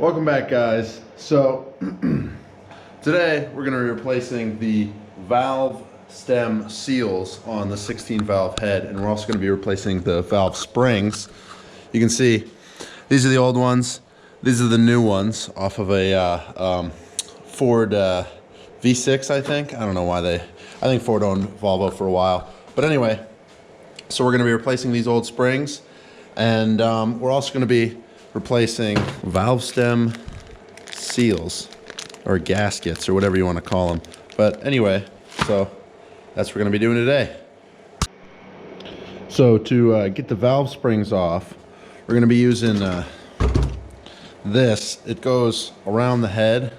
Welcome back, guys. So today we're going to be replacing the valve stem seals on the 16 valve head, and we're also going to be replacing the valve springs. You can see these are the old ones, these are the new ones off of a Ford V6, I think. I don't know why I think Ford owned Volvo for a while, but anyway, so we're going to be replacing these old springs, and we're also going to be replacing valve stem seals or gaskets or whatever you want to call them. But anyway, so that's what we're going to be doing today. So to get the valve springs off, we're going to be using this. It goes around the head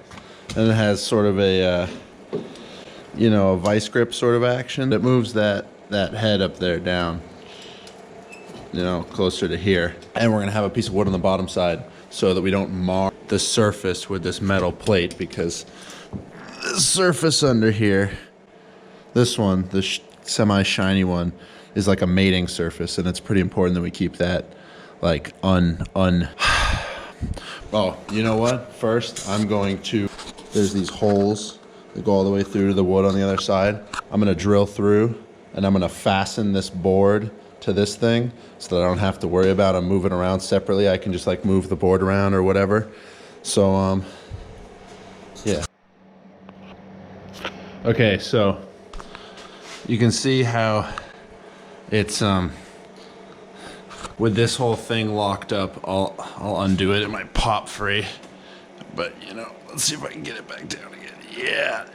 and it has sort of a a vice grip sort of action. It moves that head up there down, closer to here. And we're gonna have a piece of wood on the bottom side so that we don't mar the surface with this metal plate, because the surface under here, this one, the semi-shiny one, is like a mating surface, and it's pretty important that we keep that like Oh, you know what? First, there's these holes that go all the way through to the wood on the other side. I'm gonna drill through and I'm gonna fasten this board to this thing so that I don't have to worry about them moving around separately. I can just like move the board around or whatever. So, yeah. Okay, so you can see how it's, with this whole thing locked up, I'll undo it. It might pop free, but let's see if I can get it back down again. Yeah,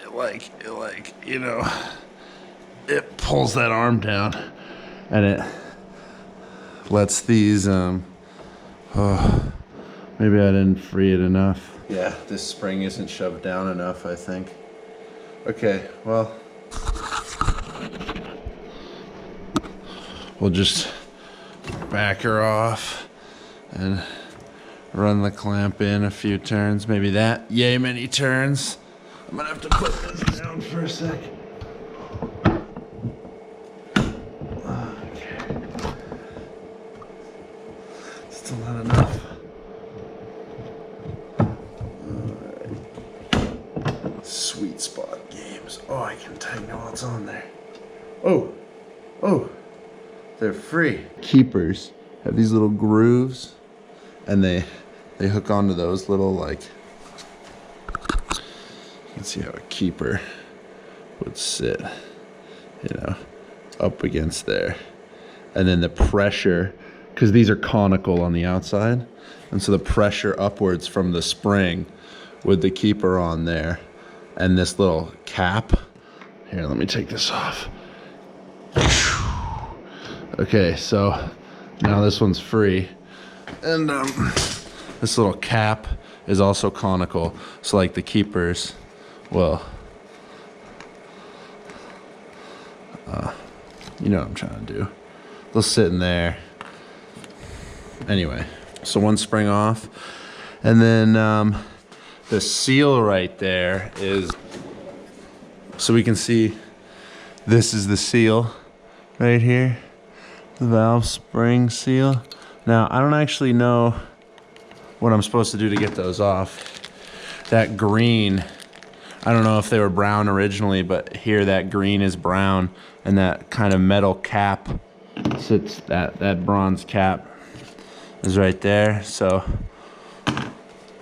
it pulls that arm down, and it lets these, maybe I didn't free it enough. Yeah, this spring isn't shoved down enough, I think. Okay, well, we'll just back her off and run the clamp in a few turns, maybe that yay many turns. I'm gonna have to put this down for a sec. Okay. Still not enough. Alright. Sweet spot games. Oh, I can tighten what's on there. Oh, they're free. Keepers have these little grooves, and they hook onto those little, like, you can see how a keeper would sit, up against there. And then the pressure, because these are conical on the outside, and so the pressure upwards from the spring with the keeper on there and this little cap. Here, let me take this off. Okay, so now this one's free, and this little cap is also conical, so like the keepers, well, you know what I'm trying to do. They'll sit in there. Anyway, so one spring off, and then the seal right there is, so we can see this is the seal right here. The valve spring seal. Now, I don't actually know what I'm supposed to do to get those off. That green, I don't know if they were brown originally, but here that green is brown, and that kind of metal cap sits, that bronze cap is right there. So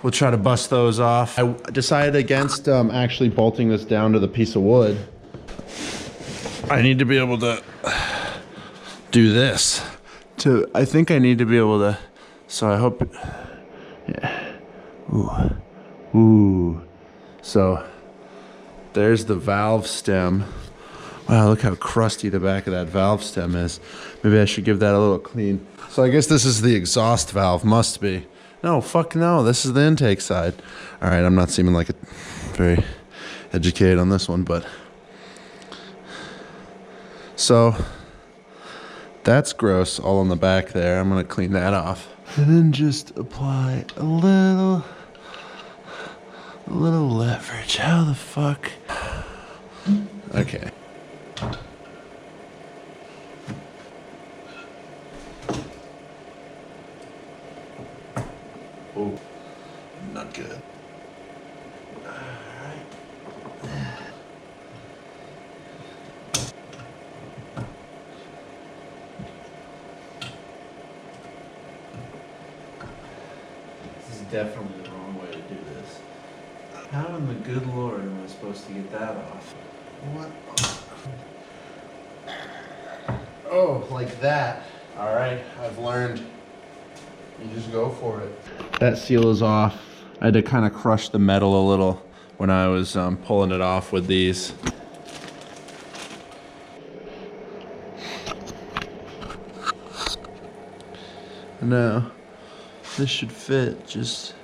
we'll try to bust those off. I decided against actually bolting this down to the piece of wood. I need to be able to do this. I think I need to be able to, so I hope, yeah. Ooh. So there's the valve stem. Wow, look how crusty the back of that valve stem is. Maybe I should give that a little clean. So I guess this is the exhaust valve, must be. No, fuck no, this is the intake side. All right, I'm not seeming like very educated on this one, but. So that's gross all on the back there. I'm gonna clean that off. And then just apply a little leverage. How the fuck? Okay. Oh, Not good. This is definitely the wrong way to do this. How in the good Lord am I supposed to get that off? What? Oh, like that. All right, I've learned. You just go for it. That seal is off. I had to kind of crush the metal a little when I was pulling it off with these. Now, this should fit just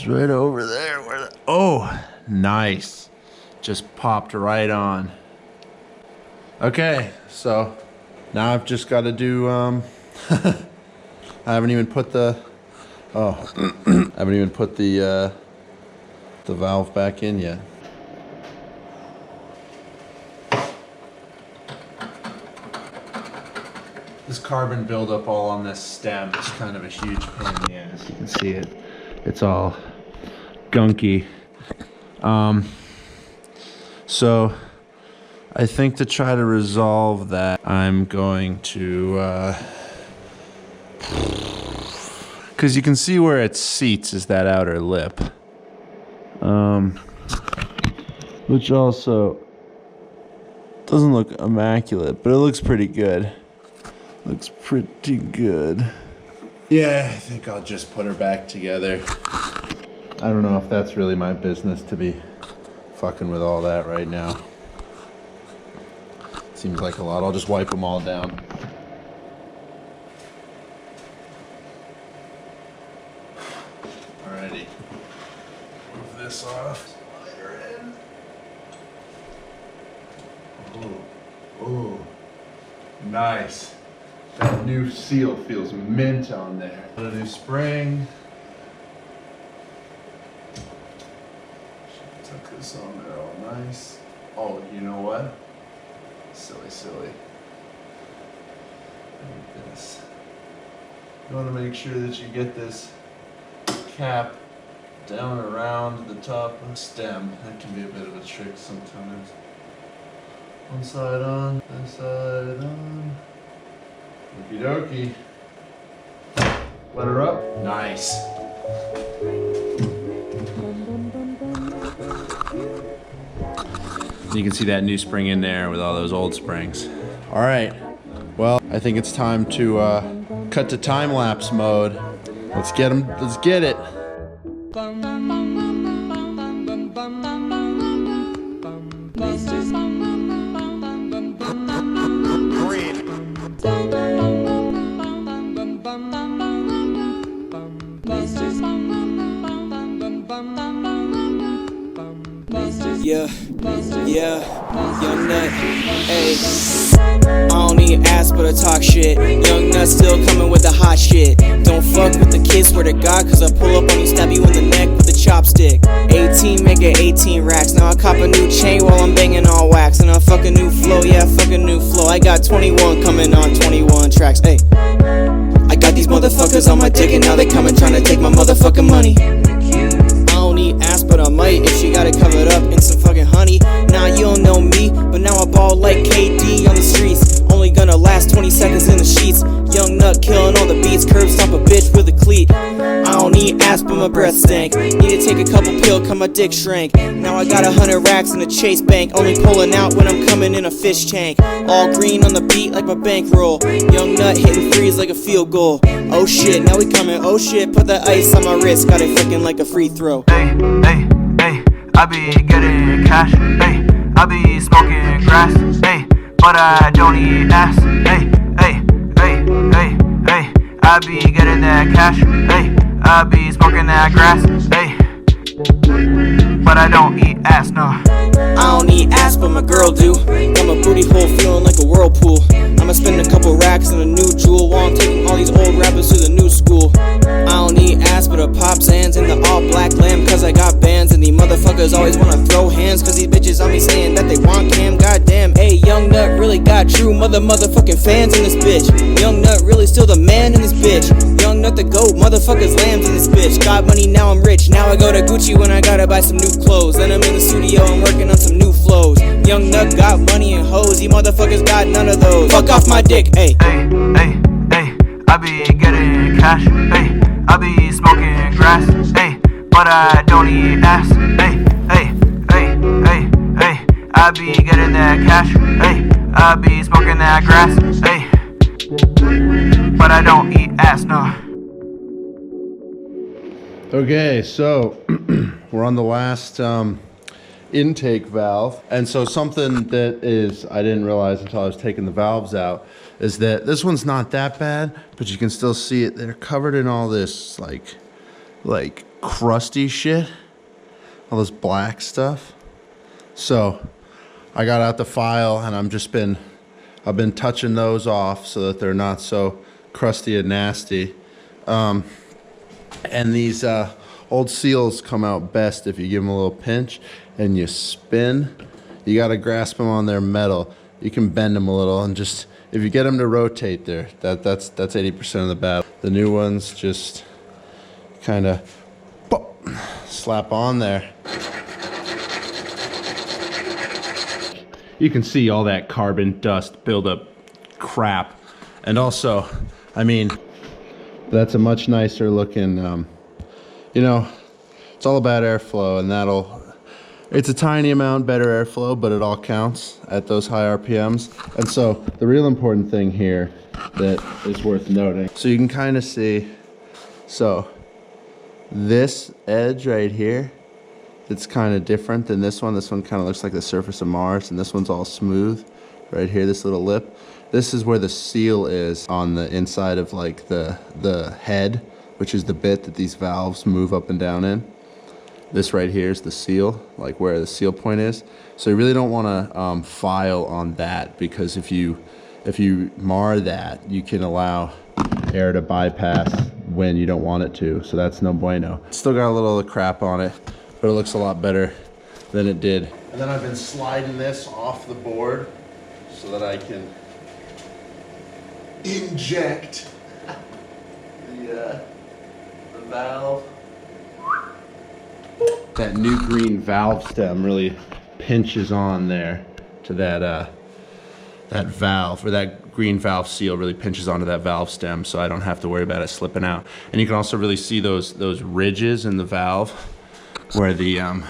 right over there. Oh, nice. Just popped right on. Okay, so now I've just got to do, I haven't even put the, I haven't even put the valve back in yet. This carbon buildup all on this stem is kind of a huge pain in the ass. You can see it. It's all gunky. So I think to try to resolve that, I'm going to, because you can see where it seats is that outer lip. Which also doesn't look immaculate, but it looks pretty good. Looks pretty good. Yeah, I think I'll just put her back together. I don't know if that's really my business to be fucking with all that right now. Seems like a lot. I'll just wipe them all down. Alrighty. Move this off. Slide her in. Ooh. Ooh. Nice. That new seal feels mint on there. Put a new spring. Tuck this on there all nice. Oh, you know what? Silly. Like this. You want to make sure that you get this cap down around the top of the stem. That can be a bit of a trick sometimes. One side on, this side on. Okie dokie. Let her up. Nice. You can see that new spring in there with all those old springs. All right. Well, I think it's time to cut to time-lapse mode. Let's get them. Let's get it. Yeah, young nut, ayy. I don't need ass, but I talk shit. Young nut still coming with the hot shit. Don't fuck with the kids, swear to God, cause I pull up on you, stab you in the neck with a chopstick. 18, make it 18 racks. Now I cop a new chain while I'm banging on wax. And I fuck a new flow, yeah, fuck a new flow. I got 21 coming on 21 tracks, ayy. I got these motherfuckers on my dick and now they coming trying to take my motherfucking money. I don't need ass, but I might if she got it covered up in some fucking honey. Nah, you don't know me, but now I ball like KD on the streets. Only gonna last 20 seconds in the sheets. Young nut killing all the beats, curb stomp a bitch with a cleat. I don't need ass, but my breath stank. Need to take a couple pills, cause my dick shrank. Now I got 100 racks in the chase bank, only pulling out when I'm coming in a fish tank. All green on the beat like my bankroll. Young nut hitting threes like a field goal. Oh shit, now we coming, oh shit, put the ice on my wrist, got it flicking like a free throw. Hey, I be getting cash, hey, I be smoking grass, hey, but I don't eat ass, hey, I be getting that cash, hey, I be smoking that grass, hey, but I don't eat ass, no. I don't need ass, but my girl do. Got my booty hole feeling like a whirlpool. I'ma spend a couple racks on a new jewel while I'm taking all these old rappers to the new school. I don't need ass, but I pop Zans in the all black lamb, cause I got bands. And these motherfuckers always wanna throw hands, cause these bitches on me saying that they want cam. Goddamn, hey, Young Nut really got true motherfucking fans in this bitch. Young Nut really still the man in this bitch. Young Nut the GOAT, motherfuckers lambs in this bitch. got money, now I'm rich. Now I go to Gucci when I gotta buy some new clothes. Then I'm in the studio, I'm working on some new flows. Young Nut got money and hoes, you motherfuckers got none of those. Fuck off my dick, ayy. Hey, hey, hey, I be getting cash, hey, I be smoking grass, hey, but I don't eat ass, hey, hey, hey, hey, hey, I be getting that cash, hey, I be smoking that grass, hey, but I don't eat ass, no. Okay, so we're on the last intake valve. And so something that is, I didn't realize until I was taking the valves out, is that this one's not that bad, but you can still see it. They're covered in all this like crusty shit, all this black stuff. So I got out the file and I've been touching those off so that they're not so crusty and nasty. And these old seals come out best if you give them a little pinch and you spin. You got to grasp them on their metal. You can bend them a little and just, if you get them to rotate there, that's 80% of the battle. The new ones just kind of slap on there. You can see all that carbon dust buildup crap. And also, I mean, that's a much nicer looking, you know, it's all about airflow, and it's a tiny amount better airflow, but it all counts at those high RPMs. And so the real important thing here that is worth noting, so you can kind of see, so this edge right here, it's kind of different than this one. This one kind of looks like the surface of Mars, and this one's all smooth right here, this little lip. This is where the seal is on the inside of like the head, which is the bit that these valves move up and down in. This right here is the seal, like where the seal point is. So you really don't want to file on that, because if you mar that, you can allow air to bypass when you don't want it to. So that's no bueno. Still got a little of the crap on it, but it looks a lot better than it did. And then I've been sliding this off the board so that I can inject the valve. That new green valve stem really pinches on there to that valve, or that green valve seal really pinches onto that valve stem, so I don't have to worry about it slipping out. And you can also really see those ridges in the valve where the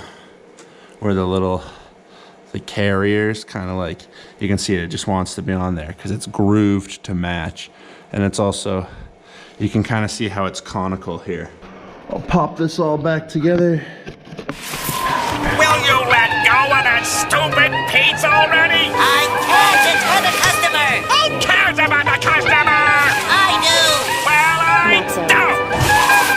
carriers kind of like, you can see it just wants to be on there because it's grooved to match. And it's also, you can kind of see how it's conical here. I'll pop this all back together. Will you let go of that stupid pizza already? I can't, it's for the customer! Who cares about the customer? I do! Well, I don't.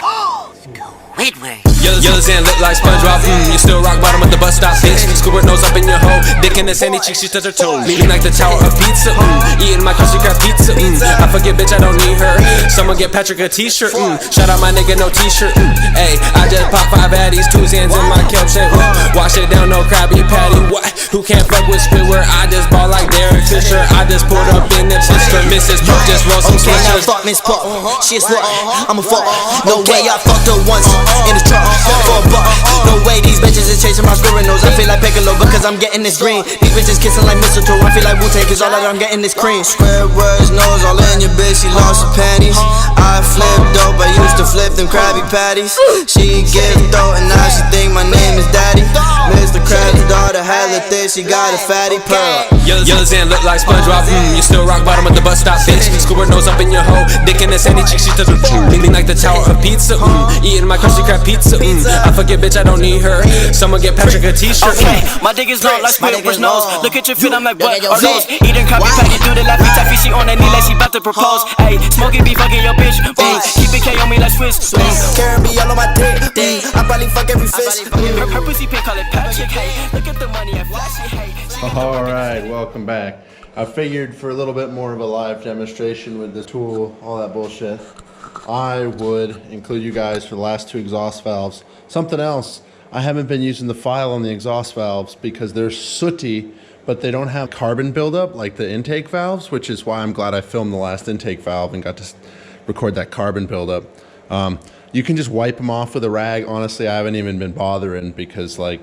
Oh, Squidward! Yellows and lit like SpongeBob, you still rock bottom at the bus stop, bitch. Squidward nose up in your hole, dick in the sandy cheek, she touch her toes. Leaning like the tower of pizza, eating my crusty crab pizza, I forget, bitch, I don't need her. Someone get Patrick a t-shirt, shout out my nigga, no t-shirt, Ayy, I just pop 5 addies, 2 hands in my kelp, say, wash it down, no Krabby Patty, what? Who can't fuck with Squidward? I just ball like Derek Fisher, I just pulled up in the sister, Mrs. Puck, just roll some switchers. Fuck Miss Puck, she a slut, I'm a fuck. No way I fucked her once in the truck for a buck. No way these bitches is chasing my squirrel nose. I feel like Piccolo because I'm getting this green. These bitches kissing like mistletoe. I feel like Wu-Tang cause all that I'm getting this cream. Squidward's nose all in your bitch, she lost her panties. I flip dope, I used to flip them Krabby Patties. She give dope and now she think my name is Daddy. Mr. Krabs' daughter hella thick, she got a fatty pearl. Yellows and look like SpongeBob, you still rock bottom at the bus stop, bitch. Squidward nose up in your hole, dick in the sandy cheek, she touch her toes. Leaning like the tower of pizza, eating my crusty crab pizza, I forget, bitch, I don't need her. Someone get Patrick a t-shirt. Okay, my dick is long like Squidward's nose. Look at your feet, I'm like, what are those? Eating Krabby Patty, do the laffy taffy, she on her knee like she bout to propose. Ayy, smoking be fucking your bitch, keep it K on me like Swiss. Carrying me all on my dick, I probably fuck every fish. Her pussy pink, call it Patrick, hey. Look at the money I flash it, hey. Alright, welcome back. I figured for a little bit more of a live demonstration with this tool, all that bullshit, I would include you guys for the last 2 exhaust valves. Something else, I haven't been using the file on the exhaust valves because they're sooty, but they don't have carbon buildup like the intake valves, which is why I'm glad I filmed the last intake valve and got to record that carbon buildup. You can just wipe them off with a rag. Honestly, I haven't even been bothering because like,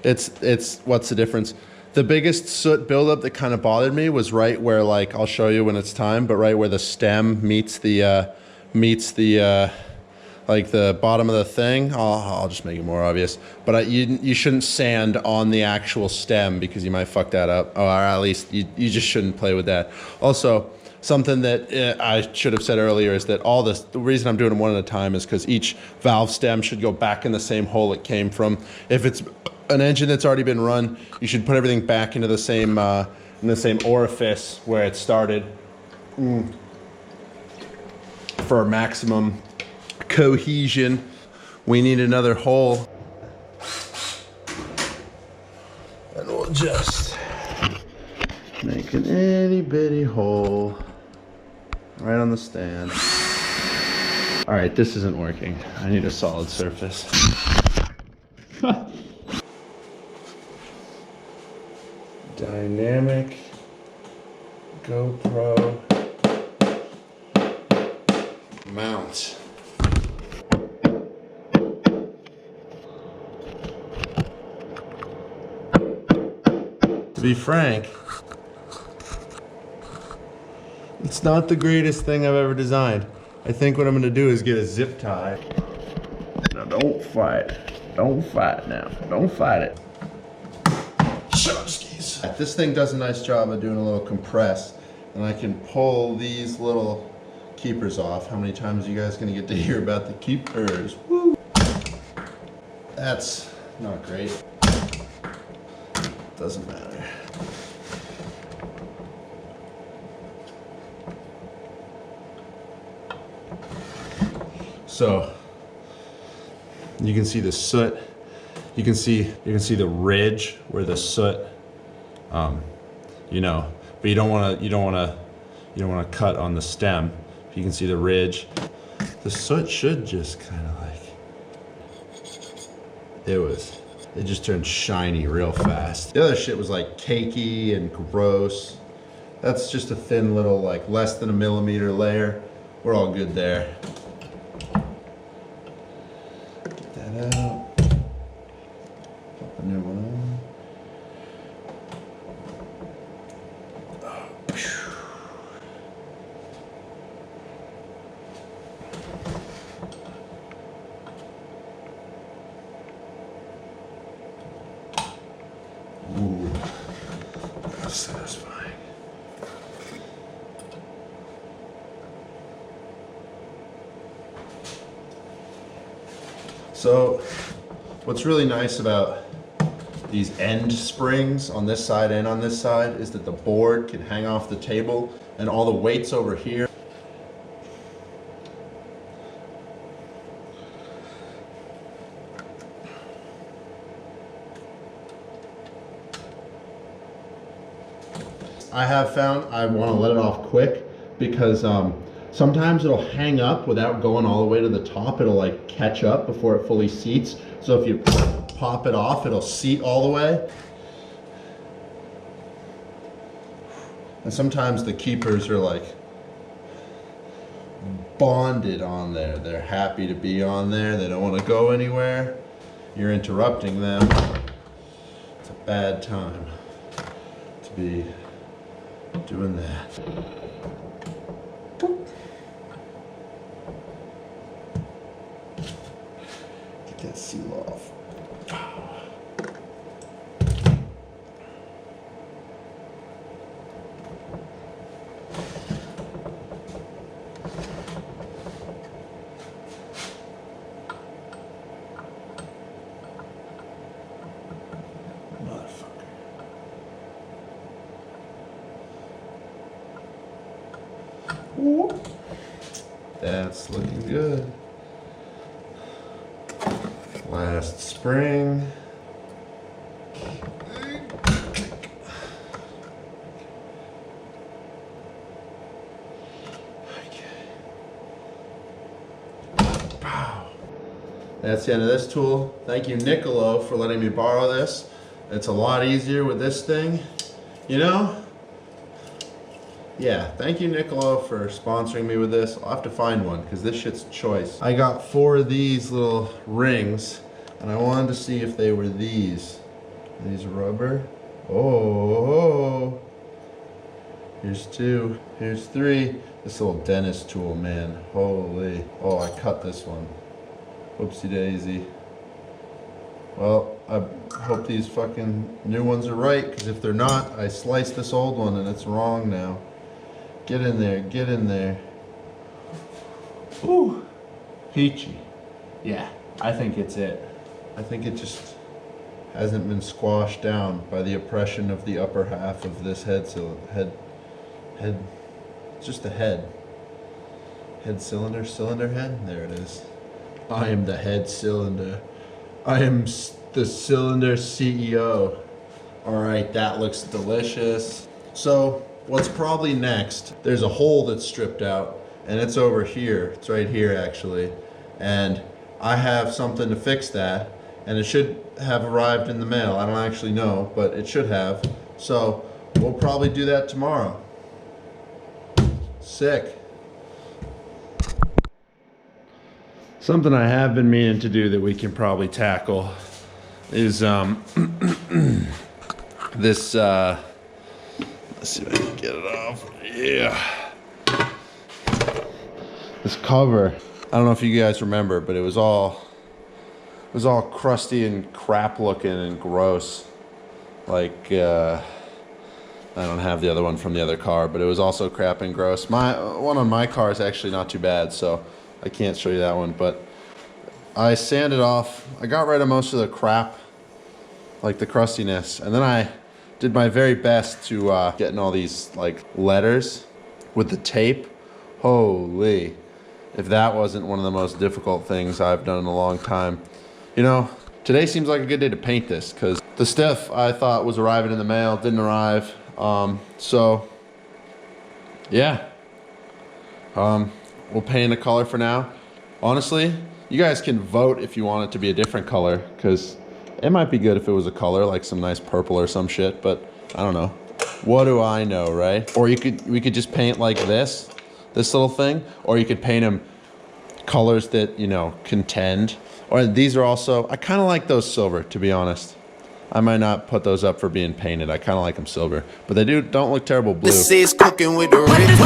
it's what's the difference? The biggest soot buildup that kind of bothered me was right where, like, I'll show you when it's time, but right where the stem meets the like the bottom of the thing. I'll just make it more obvious. But you shouldn't sand on the actual stem because you might fuck that up. Or at least you just shouldn't play with that. Also, something that I should have said earlier is that the reason I'm doing them one at a time is because each valve stem should go back in the same hole it came from. If it's an engine that's already been run, you should put everything back into the same orifice where it started for maximum cohesion. We need another hole, and we'll just make an itty bitty hole right on the stand. All right, this isn't working. I need a solid surface. Dynamic GoPro mount. To be frank, it's not the greatest thing I've ever designed. I think what I'm gonna do is get a zip tie. Now don't fight. Don't fight now. Don't fight it. This thing does a nice job of doing a little compress, and I can pull these little keepers off. How many times are you guys gonna get to hear about the keepers? Woo! That's not great. Doesn't matter. So you can see the soot. You can see the ridge where the soot. But you don't want to cut on the stem. You can see the ridge. The soot should just kind of like, it just turned shiny real fast. The other shit was like cakey and gross. That's just a thin little, like less than a millimeter layer. We're all good there. Get that out. Pop a new one on. Ooh, that's satisfying. So, what's really nice about these end springs on this side and on this side is that the board can hang off the table and all the weight's over here. I have found I want to let it off quick because sometimes it'll hang up without going all the way to the top. It'll like catch up before it fully seats. So if you pop it off, it'll seat all the way. And sometimes the keepers are like bonded on there. They're happy to be on there. They don't want to go anywhere. You're interrupting them. It's a bad time to be doing that. Get that seal off. That's looking good. Last spring. That's the end of this tool. Thank you, Nicolo, for letting me borrow this. It's a lot easier with this thing. You know, Yeah, thank you Niccolo for sponsoring me with this. I'll have to find one because this shit's choice. I got 4 of these little rings and I wanted to see if they were these. These rubber. Oh, here's 2, here's 3. This little dentist tool, man, holy. Oh, I cut this one. Whoopsie daisy. Well, I hope these fucking new ones are right, because if they're not, I sliced this old one and it's wrong now. Get in there, get in there. Ooh, peachy. Yeah, I think it's it. I think it just hasn't been squashed down by the oppression of the upper half of this head, just the head. Head cylinder, cylinder head, there it is. I am the head cylinder. I am the cylinder CEO. All right, that looks delicious. So what's probably next, there's a hole that's stripped out and it's over here. It's right here actually. And I have something to fix that and it should have arrived in the mail. I don't actually know, but it should have. So we'll probably do that tomorrow. Sick. Something I have been meaning to do that we can probably tackle is this, let's see if I can get it off. Yeah. This cover, I don't know if you guys remember, but it was all crusty and crap looking and gross. Like, I don't have the other one from the other car, but it was also crap and gross. My one on my car is actually not too bad, so I can't show you that one, but I sanded off. I got rid of most of the crap, like the crustiness, and then I did my very best to getting all these like letters with the tape. Holy, if that wasn't one of the most difficult things I've done in a long time. You know, today seems like a good day to paint this because the stuff I thought was arriving in the mail didn't arrive. So yeah, we'll paint a color for now. Honestly, you guys can vote if you want it to be a different color, because it might be good if it was a color like some nice purple or some shit, but I don't know. What do I know, right? Or we could just paint like this little thing, or you could paint them colors that, you know, contend. Or these are also, I kind of like those silver, to be honest. I might not put those up for being painted. I kind of like them silver, but they don't look terrible blue. This is cooking with the What does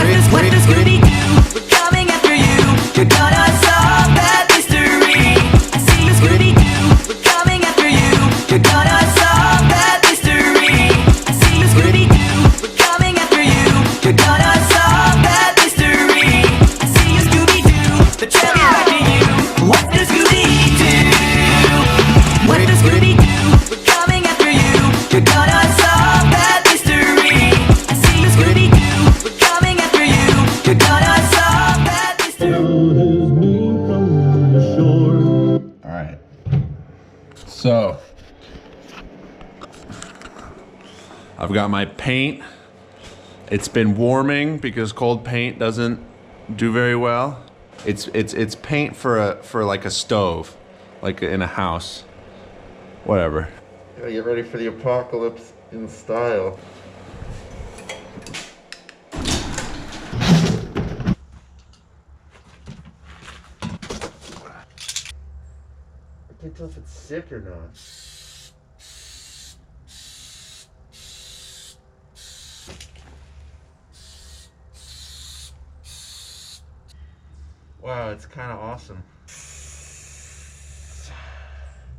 Scooby do? We're coming after you. You're gonna solve that mystery. I see you, Scooby Doo. We're coming after you. You're gonna solve that mystery. I see you, Scooby Doo. We're coming after you. You're gonna solve that mystery. I see you, Scooby Doo. The trail is back to you. What does Scooby do? What does Scooby do? We're coming after you. You're gonna solve that mystery. I see you, Scooby Doo. We're coming after you. You're gonna solve that mystery. All right. So I've got my paint. It's been warming because cold paint doesn't do very well. It's paint for like a stove, like in a house. Whatever. Gotta get ready for the apocalypse in style. I can't tell if it's sick or not. Wow, it's kind of awesome.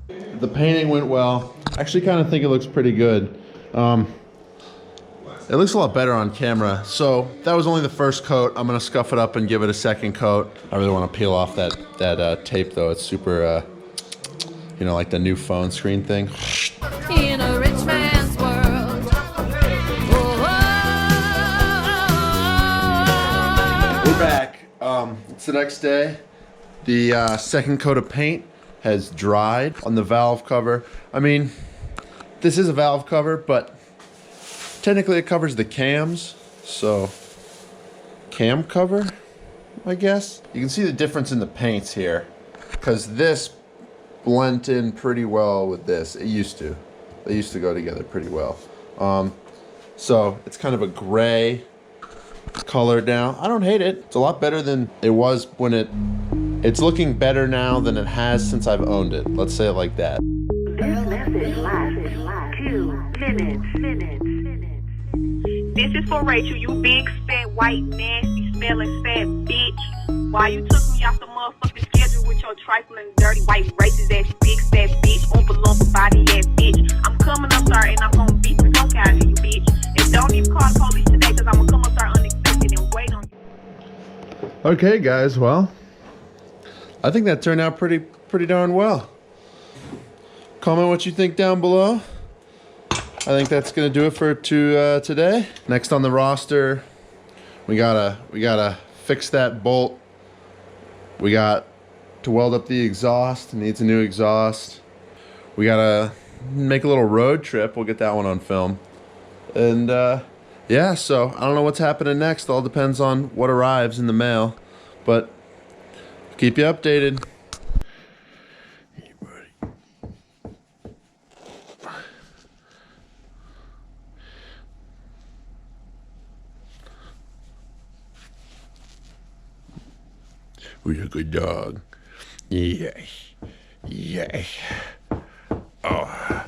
The painting went well. I actually kind of think it looks pretty good. It looks a lot better on camera. So that was only the first coat. I'm gonna scuff it up and give it a second coat. I really want to peel off that tape though. It's super, you know, like the new phone screen thing. In a rich man's world. We're back. It's the next day. The second coat of paint has dried on the valve cover. I mean, this is a valve cover, but technically it covers the cams, so cam cover, I guess. You can see the difference in the paints here, because this blend in pretty well with this. It used to. They used to go together pretty well. So it's kind of a gray color now. I don't hate it. It's a lot better than it was when it's looking better now than it has since I've owned it. Let's say it like that. This message lasts 2 minutes. This is for Rachel, you big, fat, white, nasty, smelling, fat bitch. Why you took me off the motherfucking schedule with your trifling, dirty, white, racist ass, big, fat bitch, oompa loompa body ass bitch. I'm coming up there and I'm gonna beat the fuck out of you, bitch. And don't even call the police today, cause I'm gonna come up there unexpected and wait on you. Okay, guys, well, I think that turned out pretty darn well. Comment what you think down below. I think that's gonna do it for today. Next on the roster, we gotta fix that bolt. We got to weld up the exhaust. It needs a new exhaust. We gotta make a little road trip. We'll get that one on film. And yeah, so I don't know what's happening next. All depends on what arrives in the mail, but keep you updated. We're a good dog. Yeah. Yeah. Oh.